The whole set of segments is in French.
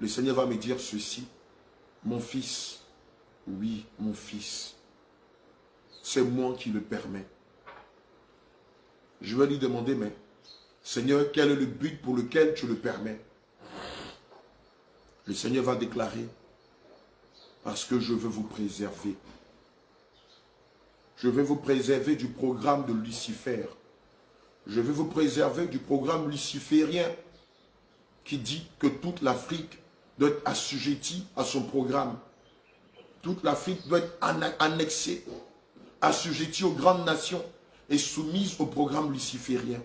le Seigneur va me dire ceci. Mon fils, oui, mon fils, c'est moi qui le permets. Je vais lui demander, mais Seigneur, quel est le but pour lequel tu le permets? Le Seigneur va déclarer, parce que je veux vous préserver. Je veux vous préserver du programme de Lucifer. Je veux vous préserver du programme luciférien qui dit que toute l'Afrique doit être assujettie à son programme. Toute l'Afrique doit être annexée, assujettie aux grandes nations et soumise au programme luciférien.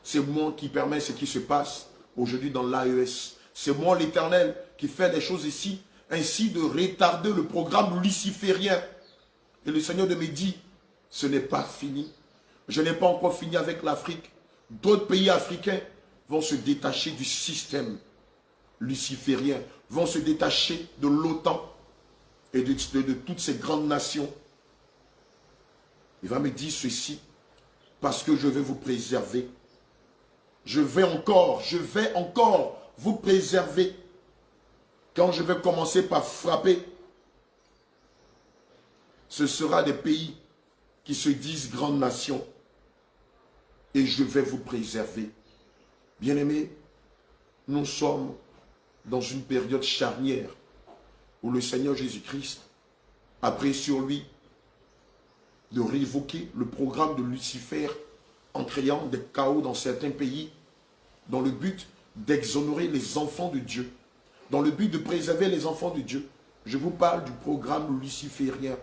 C'est moi qui permets ce qui se passe aujourd'hui dans l'AES. C'est moi l'Éternel qui fait des choses ici, ainsi de retarder le programme luciférien. Et le Seigneur me dit, ce n'est pas fini. Je n'ai pas encore fini avec l'Afrique. D'autres pays africains vont se détacher du système luciférien, vont se détacher de l'OTAN et de toutes ces grandes nations. Il va me dire ceci, parce que je vais vous préserver. Je vais encore vous préserver. Quand je vais commencer par frapper, ce sera des pays qui se disent grandes nations. Et je vais vous préserver. Bien-aimés, nous sommes dans une période charnière où le Seigneur Jésus-Christ a pris sur lui de révoquer le programme de Lucifer en créant des chaos dans certains pays dans le but d'exonérer les enfants de Dieu, dans le but de préserver les enfants de Dieu. Je vous parle du programme luciférien.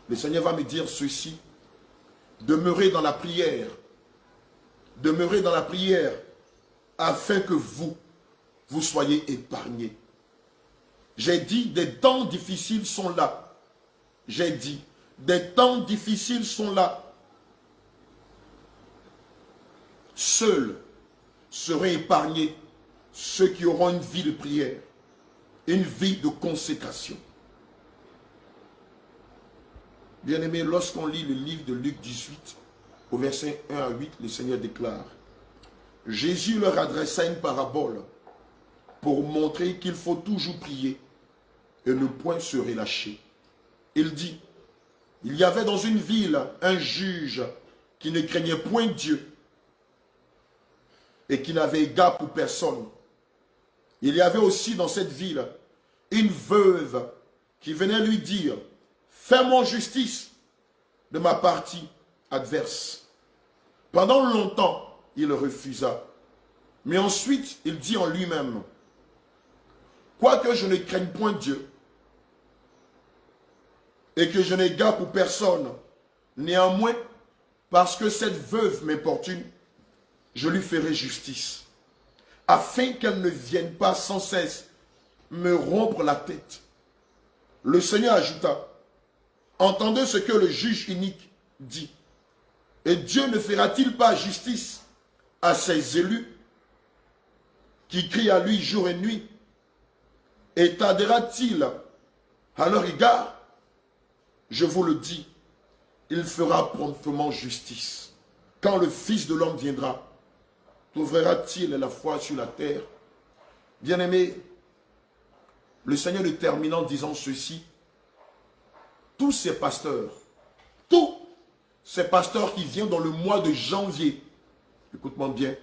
Le Seigneur va me dire ceci, demeurez dans la prière, afin que vous soyez épargnés. J'ai dit, des temps difficiles sont là. J'ai dit, des temps difficiles sont là. Seuls seraient épargnés ceux qui auront une vie de prière, une vie de consécration. Bien-aimés, lorsqu'on lit le livre de Luc 18, au verset 1 à 8, le Seigneur déclare, Jésus leur adressa une parabole pour montrer qu'il faut toujours prier et ne point se relâcher. Il dit, il y avait dans une ville un juge qui ne craignait point Dieu et qui n'avait égard pour personne. Il y avait aussi dans cette ville une veuve qui venait lui dire, fais-moi justice de ma partie adverse. Pendant longtemps, il refusa. Mais ensuite, il dit en lui-même, quoique je ne craigne point Dieu et que je n'ai égard pour personne, néanmoins, parce que cette veuve m'importune, je lui ferai justice, afin qu'elle ne vienne pas sans cesse me rompre la tête. Le Seigneur ajouta, entendez ce que le juge inique dit. Et Dieu ne fera-t-il pas justice à ses élus qui crient à lui jour et nuit? Et tardera-t-il à leur égard? Je vous le dis, il fera promptement justice. Quand le Fils de l'homme viendra, trouvera-t-il la foi sur la terre? Bien-aimés, le Seigneur le termine en disant ceci, tous ces pasteurs qui viennent dans le mois de janvier, écoute-moi bien,